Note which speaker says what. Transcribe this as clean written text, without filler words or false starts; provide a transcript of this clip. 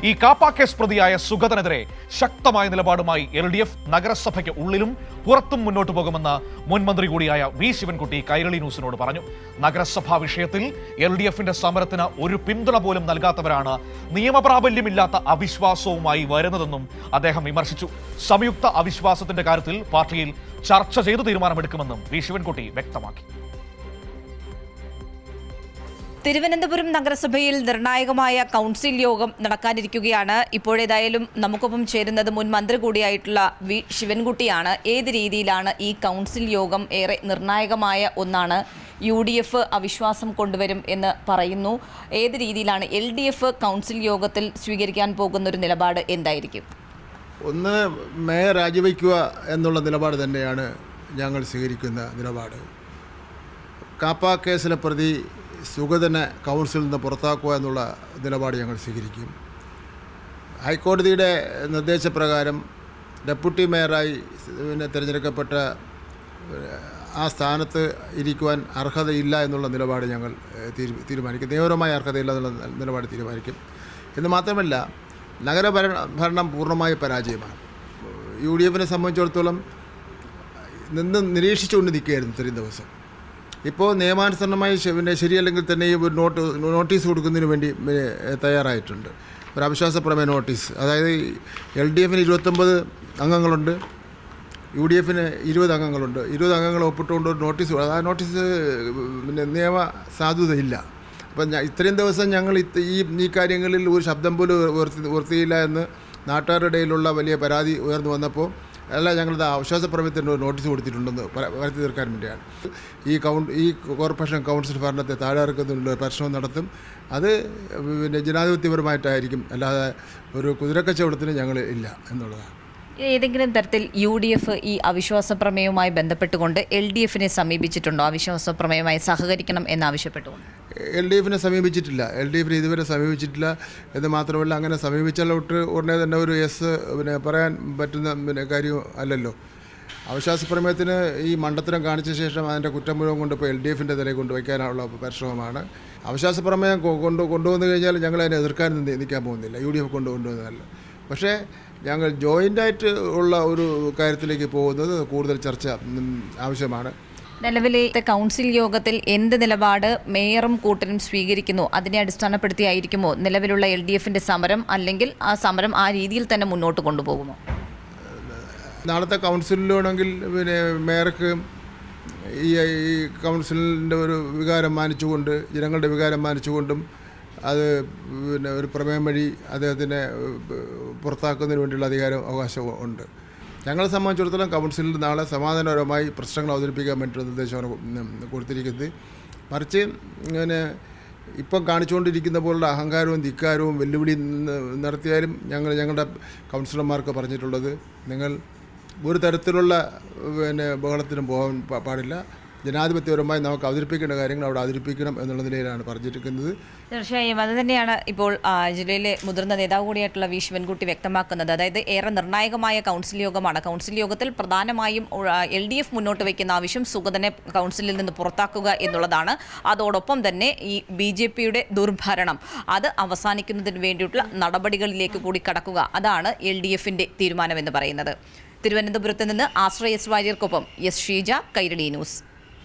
Speaker 1: ഈ കാപ്പ കേസ് പ്രതിയായ സുഗതനെതിരെ ശക്തമായ നിലപാടുമായി LDF നഗരസഭയ്ക്ക് ഉള്ളിലും പുറത്തും മുന്നോട്ട് പോകുമെന്ന് മുൻ മന്ത്രി കൂടിയായ വി ശിവൻകുട്ടി കൈരളി ന്യൂസിനോട് പറഞ്ഞു. നഗരസഭാ വിഷയത്തിൽ LDFന്റെ സമരത്തിന് ഒരു പിന്തുണ പോലും നൽകാത്തവരാണ് നിയമപ്രാബല്യമില്ലാത്ത അവിശ്വാസവുമായി വരുന്നതെന്നും അദ്ദേഹം വിമർശിച്ചു. സംയുക്ത അവിശ്വാസത്തിന്റെ കാര്യത്തിൽ പാർട്ടിയിൽ ചർച്ച ചെയ്ത് തീരുമാനമെടുക്കുമെന്നും വി ശിവൻകുട്ടി വ്യക്തമാക്കി.
Speaker 2: തിരുവനന്തപുരം നഗരസഭയിൽ നിർണായകമായ കൗൺസിൽ യോഗം നടക്കാനിരിക്കുകയാണ്. ഇപ്പോഴേതായാലും നമുക്കൊപ്പം ചേരുന്നത് മുൻ മന്ത്രി കൂടിയായിട്ടുള്ള വി ശിവൻകുട്ടിയാണ്. ഏത് രീതിയിലാണ് ഈ കൗൺസിൽ യോഗം? ഏറെ നിർണായകമായ ഒന്നാണ്. UDF അവിശ്വാസം കൊണ്ടുവരും എന്ന് പറയുന്നു. ഏത് രീതിയിലാണ് LDF കൗൺസിൽ യോഗത്തിൽ സ്വീകരിക്കാൻ പോകുന്നൊരു നിലപാട് എന്തായിരിക്കും?
Speaker 3: ഒന്ന്, മേയർ രാജിവെക്കുക എന്നുള്ള നിലപാട് തന്നെയാണ് ഞങ്ങൾ സ്വീകരിക്കുന്ന നിലപാട്. കാപ്പ കേസിലെ പ്രതി സുഗതനെ കൗൺസിലിൽ നിന്ന് പുറത്താക്കുക എന്നുള്ള നിലപാട് ഞങ്ങൾ സ്വീകരിക്കും. ഹൈക്കോടതിയുടെ നിർദ്ദേശപ്രകാരം ഡെപ്യൂട്ടി മേയറായി തിരഞ്ഞെടുക്കപ്പെട്ട ആ സ്ഥാനത്ത് ഇരിക്കുവാൻ അർഹതയില്ല എന്നുള്ള നിലപാട് ഞങ്ങൾ തീരുമാനിക്കും. നിയമപരമായ അർഹതയില്ല എന്നുള്ള നിലപാട് തീരുമാനിക്കും. എന്ന് മാത്രമല്ല, നഗരഭരണം പൂർണ്ണമായി പരാജയമാണ്. UDFനെ സംബന്ധിച്ചിടത്തോളം നിരീക്ഷിച്ചുകൊണ്ട് നിൽക്കുകയായിരുന്നു ഇത്രയും ദിവസം. ഇപ്പോൾ നിയമാനുസരണമായി ശരിയല്ലെങ്കിൽ തന്നെ ഒരു നോട്ടീസ് കൊടുക്കുന്നതിന് വേണ്ടി തയ്യാറായിട്ടുണ്ട്. ഒരു അവിശ്വാസ പ്രമേയ നോട്ടീസ്. അതായത് LDFന് 29 അംഗങ്ങളുണ്ട്, UDFന് 20 അംഗങ്ങളുണ്ട്. 20 അംഗങ്ങൾ ഒപ്പിട്ടുകൊണ്ട് ഒരു നോട്ടീസ്. ആ നോട്ടീസ് നിയമ സാധുതയില്ല. അപ്പം ഇത്രയും ദിവസം ഞങ്ങൾ ഈ കാര്യങ്ങളിൽ ഒരു ശബ്ദം പോലും ഉയർത്തിയില്ല എന്ന് നാട്ടുകാരുടെ ഇടയിലുള്ള വലിയ പരാതി ഉയർന്നു വന്നപ്പോൾ ഞങ്ങളത് അവിശ്വാസ പ്രമേയത്തിന് നോട്ടീസ് കൊടുത്തിട്ടുണ്ടെന്ന് വരുത്തി തീർക്കാൻ വേണ്ടിയാണ്. ഈ കോർപ്പറേഷൻ കൗൺസിൽ ഭരണത്തെ താഴെയിറക്കുന്നതിനുള്ള പരിശ്രമം നടത്തും. അത് ജനാധിപത്യപരമായിട്ടായിരിക്കും, അല്ലാതെ ഒരു കുതിരക്കച്ചവടത്തിന് ഞങ്ങൾ ഇല്ല എന്നുള്ളതാണ്.
Speaker 2: ഏതെങ്കിലും തരത്തിൽ UDF ഈ അവിശ്വാസ പ്രമേയവുമായി ബന്ധപ്പെട്ടുകൊണ്ട് LDFനെ സമീപിച്ചിട്ടുണ്ടോ? അവിശ്വാസ പ്രമേയവുമായി സഹകരിക്കണം എന്നാവശ്യപ്പെട്ടുകൊണ്ട്
Speaker 3: LDFനെ സമീപിച്ചിട്ടില്ല. LDFനെ ഇതുവരെ സമീപിച്ചിട്ടില്ല. എന്ന് മാത്രമല്ല, അങ്ങനെ സമീപിച്ചാലോട്ട് ഉടനെ തന്നെ ഒരു യെസ് പറയാൻ പറ്റുന്ന കാര്യം അല്ലല്ലോ. അവിശ്വാസ പ്രമേയത്തിന് ഈ മണ്ടത്തരം കാണിച്ച ശേഷം അതിൻ്റെ കുറ്റം മുഴുവൻ കൊണ്ട് ഇപ്പോൾ LDFൻ്റെ തലയിൽ കൊണ്ടുവയ്ക്കാനുള്ള പരിശ്രമമാണ്. അവിശ്വാസ പ്രമേയം കൊണ്ടുവന്നു കഴിഞ്ഞാൽ ഞങ്ങൾ അതിനെ എതിർക്കാൻ നിൽക്കാൻ പോകുന്നില്ല. UDF കൊണ്ടുവന്നതല്ല. പക്ഷേ ഞങ്ങൾ ജോയിൻ്റായിട്ട് ഉള്ള ഒരു കാര്യത്തിലേക്ക് പോകുന്നത് കൂടുതൽ ചർച്ച ആവശ്യമാണ്.
Speaker 2: നിലവിലെ കൗൺസിൽ യോഗത്തിൽ എന്ത് നിലപാട് മേയറും കൂട്ടരും സ്വീകരിക്കുന്നു അതിനെ അടിസ്ഥാനപ്പെടുത്തിയായിരിക്കുമോ നിലവിലുള്ള LDFൻ്റെ സമരം, അല്ലെങ്കിൽ ആ സമരം ആ രീതിയിൽ തന്നെ മുന്നോട്ട് കൊണ്ടുപോകുമോ?
Speaker 3: നാളത്തെ കൗൺസിലിലാണെങ്കിൽ മേയർക്ക് ഈ കൗൺസിലിൻ്റെ ഒരു വികാരം മാനിച്ചുകൊണ്ട്, ജനങ്ങളുടെ വികാരം മാനിച്ചുകൊണ്ടും അത് ഒരു പ്രമേയം വഴി അദ്ദേഹത്തിനെ പുറത്താക്കുന്നതിന് വേണ്ടിയുള്ള അവകാശം ഉണ്ട്. ഞങ്ങളെ സംബന്ധിച്ചിടത്തോളം കൗൺസിലിൽ നാളെ സമാധാനപരമായി പ്രശ്നങ്ങൾ അവതരിപ്പിക്കാൻ വേണ്ടിയുള്ള നിർദ്ദേശമാണ് കൊടുത്തിരിക്കുന്നത്. മറിച്ച് ഇപ്പം കാണിച്ചുകൊണ്ടിരിക്കുന്ന പോലുള്ള അഹങ്കാരവും ധിക്കാരവും വെല്ലുവിളി നടത്തിയാലും ഞങ്ങളുടെ കൗൺസിലർമാർക്ക് പറഞ്ഞിട്ടുള്ളത്, നിങ്ങൾ ഒരു തരത്തിലുള്ള ബഹളത്തിനും പോകാൻ പാടില്ല. ജനാധിപത്യപരമായി നമുക്ക് അവതരിപ്പിക്കേണ്ട കാര്യങ്ങൾ അവിടെ അവതരിപ്പിക്കണം എന്നുള്ള നിലയിലാണ് പറഞ്ഞിരിക്കുന്നത്.
Speaker 2: തീർച്ചയായും അത് തന്നെയാണ് ഇപ്പോൾ ജില്ലയിലെ മുതിർന്ന നേതാവ് കൂടിയായിട്ടുള്ള വി ശിവൻകുട്ടി വ്യക്തമാക്കുന്നത്. അതായത് ഏറെ നിർണായകമായ കൗൺസിൽ യോഗമാണ്. കൗൺസിൽ യോഗത്തിൽ പ്രധാനമായും LDF മുന്നോട്ട് വയ്ക്കുന്ന ആവശ്യം സുഗതനെ കൗൺസിലിൽ നിന്ന് പുറത്താക്കുക എന്നുള്ളതാണ്. അതോടൊപ്പം തന്നെ ഈ BJPയുടെ ദുർഭരണം അത് അവസാനിക്കുന്നതിന് വേണ്ടിയിട്ടുള്ള നടപടികളിലേക്ക് കൂടി കടക്കുക, അതാണ് LDFൻ്റെ തീരുമാനമെന്ന് പറയുന്നത്. തിരുവനന്തപുരത്ത് നിന്ന് ആശ്രയ S വാര്യർക്കൊപ്പം S Sheeja, Kairali news.